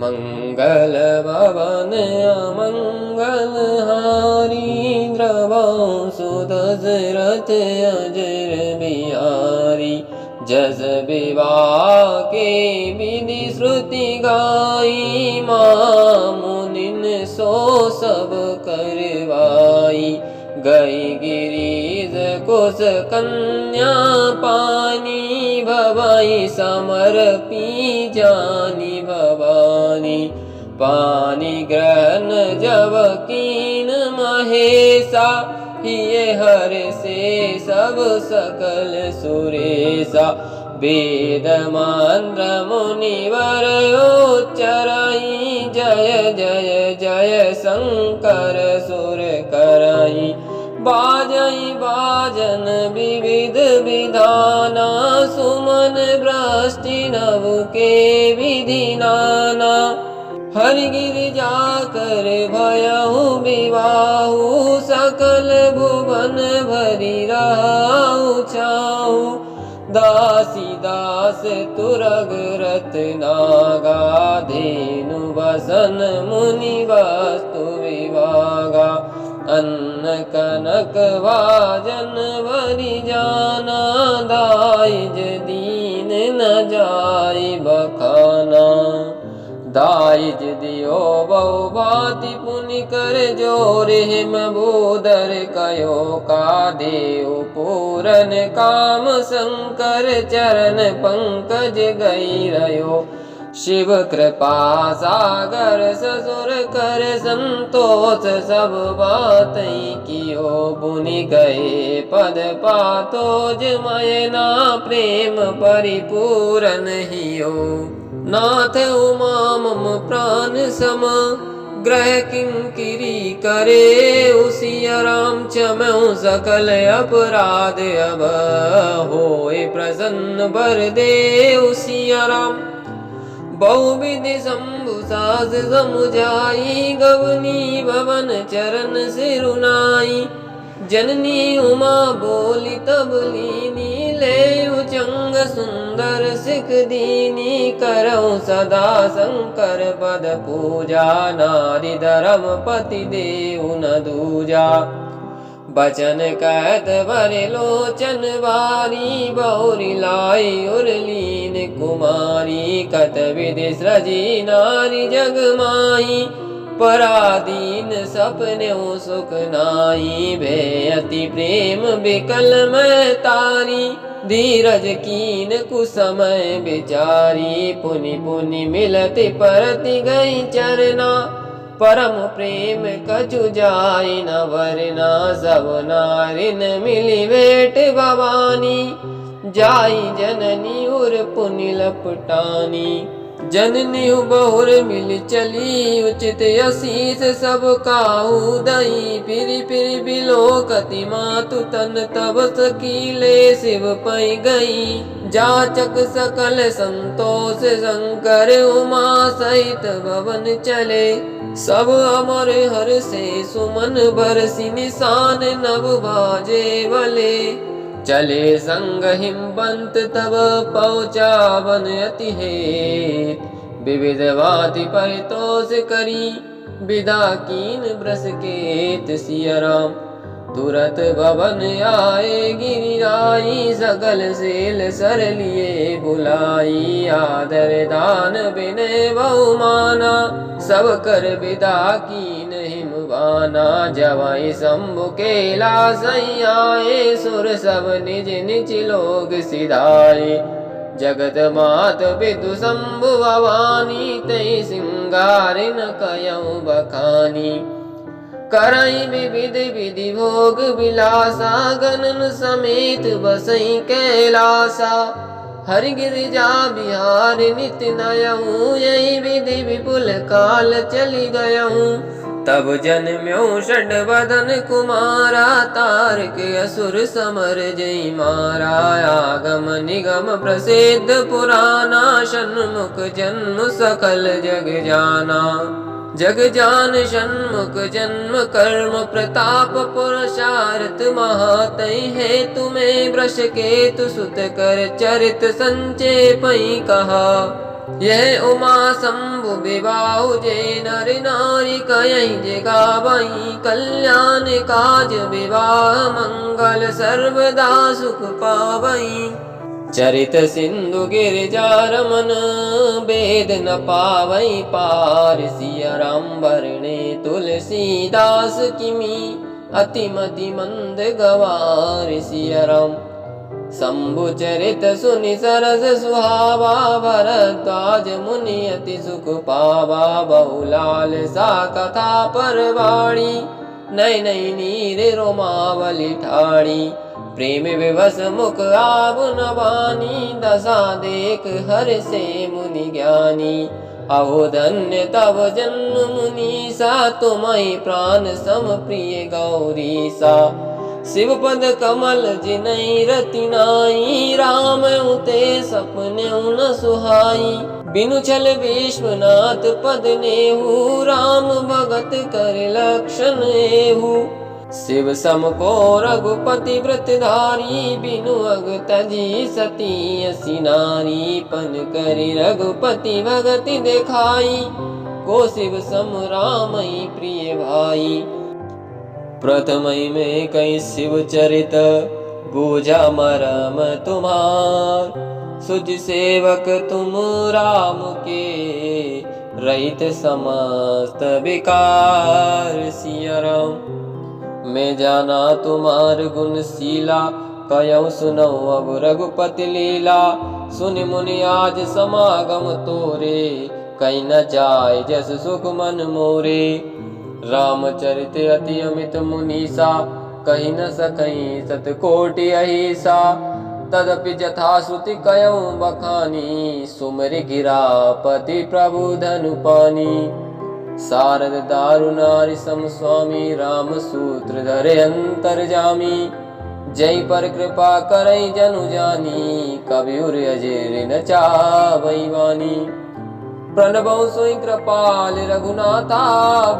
मंगल भवन अमंगल हारी, द्रवंसु दशरथ अजर बिहारी। जस विवाह के विधि श्रुति गाई, माँ मुनिन सो सब करवाई। गई गिरीश कुश कन्या पानी, भवाई समर्पी जानी भवानी। पानी ग्रहण जब कीन महेशा, हिये हर से सब सकल सुरेशा। वेद मंत्र मुनिवर उच्चराई, जय जय जय शंकर सुर कराई। बाजई बाजन विविध विधाना, सुमन वृष्टि नभ के विधि नाना। हरि गिरिजा कर भयहु विवाहु, सकल भुवन भरि रहु छाहु। दासी दास तुरग रत नागा, धेनु बसन मुनि वस्तु विभागा। अन्न कनक वाजन भरि जाना, दाइज दीन न जाय बखाना। दाइज दियो बहु भांति पुनि कर जोर, हिम बोदर कयो का देव पूरन काम। शंकर चरण पंकज गई रयो, शिव कृपा सागर ससुर कर संतोष। सब बात कियो बुनि गए पद पातो, जमयना प्रेम परिपूरन हियो। नाथ उमा मम प्राण सम, ग्रह किंकिरी करे। उसिया राम क्षमऊ सकल अपराध, अब होए प्रसन्न बर दे उसिया राम। बहुविधि शंभु सास समुझाई, गवनी भवन चरण सिरुनाई। जननी उमा बोली तब लीनी, ले उचंग सुंदर सिख दीनी। करऊं सदा शंकर पद पूजा, नारी धर्म पति देव न दूजा। बचन कहत बरे लोचन बारी, बहुरी लाई उर्लीन कुमारी। कत विधि सृजी नारी जग माही, पराधीन सपन्यों सुख नाई। भे अति प्रेम बिकल मैं तारी, धीरज कीन कुसमय बिचारी। पुनि पुनि मिलति परति गई चरना, परम प्रेम कछु जाय न वरना। सब नारिन मिली भेंट भवानी, जाई जननी उर पुनि लपटानी। जननी बहुर मिल चली, उचित असीस सब काहू दई। फिर बिलोकति मातु तन, तब सकीले शिव पै गई। जाचक सकल संतोष, शंकर उमा सहित भवन चले। सब अमर हर से सुमन बरसी, निशान नभ बाजे भले। चले संग हिमवंत तब पहुँचा वन अति हेत। विविध भांति परितोष करी, विदा कीन ब्रस केत। सिया राम तुरत भवन आए, गिरिराई सकल सेल सर लिए बुलाई। आदर दान विनय बहुमाना, सब कर विदा कीन हिमवाना। जवाई शंभु केला सही आए, सुर सब निज निज लोग सिधाए। जगत मात विदु शंभु भवानी, तै सिंगार न कयऊ बखानी। करई विविध विधि भोग विलासा, गणन समेत बसई कैलासा। हरि गिरिजा बिहार नित नयऊँ, यही विधि विपुल काल चली गयऊँ। तब जन्म्यो षड बदन कुमारा, तारक असुर समर जय मारा। आगम निगम प्रसिद्ध पुराना, षण्मुख जन्म सकल जग जाना। जग जान षण्मुख जन्म कर्म प्रताप, पुरुषार्थ महातै है तुम्हें। वृष केतु सुत कर चरित संचेपई कहा, यह उमा शंभु विवाह जे नर नारी कयहि जे गावई कल्याण काज विवाह मंगल सर्वदा सुख पावई। चरित सिंधु गिरिजा रमन वेद न पावई पार सिया राम वरणे तुलसीदास किमी अति मति मंद गवार सिया राम। शंभु चरित सुनि सरस सुहावा भरद्वाज मुनि अति सुख पावा बहुलाल सा कथा परवाणी नय नय नीर रोमावली ठाणी। प्रेम विवश मुख आब नवानी दशा देख हर से मुनि ज्ञानी। अहो धन्य तव जन्म मुनीसा तुम्हि प्राण सम प्रिय गौरीसा। शिव पद कमल जिनहि रति नाई राम उते सपने न सुहाई। बिनु छल विश्वनाथ पद नेहु राम भगत कर लक्षण एहु। शिव सम को रघुपति व्रतधारी बिनु अग तजी सती असी नारी। पन करि रघुपति भगति देखाई को शिव सम रामई प्रिय भाई। प्रथमई में कई शिव चरित बूझा मरम तुम्हार। सुज सेवक तुम राम के रहित समस्त विकार सिया राम। मैं जाना तुम्हार गुण शीला कयऊ सुनौ अब रघुपति लीला। सुनि मुनि आज समागम तोरे कहीं न जाय जस सुख मन मोरे। रामचरित अति अमित मुनीसा कहीं न सकहीं सतकोटि अहिसा। तदपि जथा श्रुति कयऊ बखानी सुमरि गिरापति प्रभु धनु पानी। शारद दारु नारी सम स्वामी राम सूत्र धरे अंतर्जामी। जय पर कृपा करई जनु जानी कबीर अजेर न चावई वानी। प्रणबौ सोई कृपाल रघुनाथा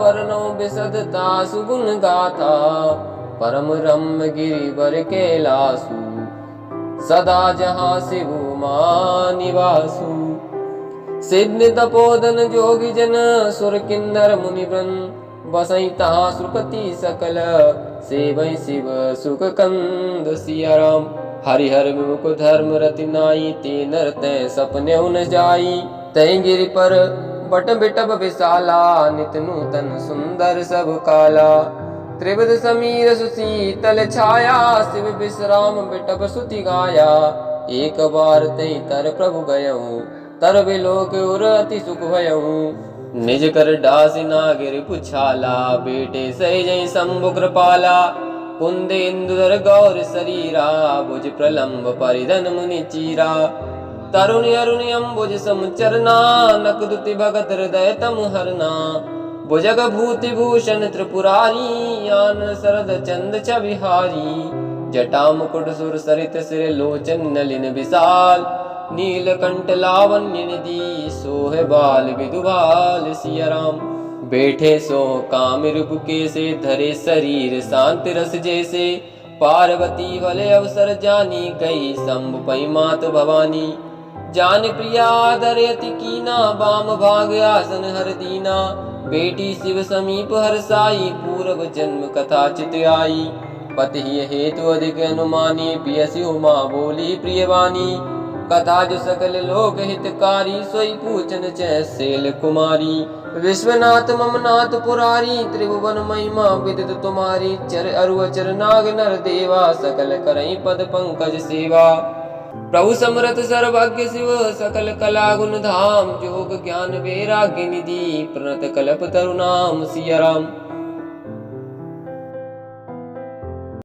वर्णौ विशदता सुगुण गाथा। परम रम्य गिरिवर कैलासु सदा जहाँ शिव मां निवासु। सिद्ध तपोधन जोगी जन सुर किन्नर मुनि वृन बसई तहाँ सुरपति सकल सेवई शिव सुख कंद सिया राम। हरिहर विमुख धर्म रति नाई ते नर तै सपने उन जाई। तै गिरि पर बट बिटप विशाला नित नूतन सुंदर सब काला। त्रिविध समीर सुशीतल छाया शिव विश्राम बिटप सुति गाया। एक बार तै तर प्रभु गयऊ तर विलोक उर अति सुख भयऊ। निज कर डासी नागिर पुछाला बेटे सही जय शंभु कृपाला। कुंद इंदुर गौर शरीरा भुज प्रलंब परिधन मुनि चीरा। तरुण अरुण अम्बुज समुचरना नक दुति भगत हृदय तम हरना। भुजग भूति भूषण त्रिपुरारी आन सरद चंद छविहारी। जटा मुकुट सुर सरित सिर लोचन नलिन विशाल। नीलकंठ लावण्य निधि सोह बाल विदुभाल सिया राम। बैठे सो काम रूप के से धरे शरीर शांत रस जैसे। पार्वती भले अवसर जानी कही शंभु पई मात भवानी। जान प्रिया धरयति कीना बाम भाग आसन हर दीना। बेटी शिव समीप हर साई पूर्व जन्म कथा चित आई। पति हेतु अधिक अनुमानी पियसी उमा बोली प्रियवानी। कथा जो सकल लोक हितकारी सोई पूछन चैल कुमारी। विश्वनाथ ममनाथ पुरारी त्रिभुवन महिमा विदित तुम्हारी। चर अरुचर नाग नर देवा सकल करई पद पंकज सेवा। प्रभु समरथ सर्वज्ञ शिव सकल कला गुण धाम। जोग ज्ञान वैराग्य निधि प्रणत कल्प तरुनाम सिया राम।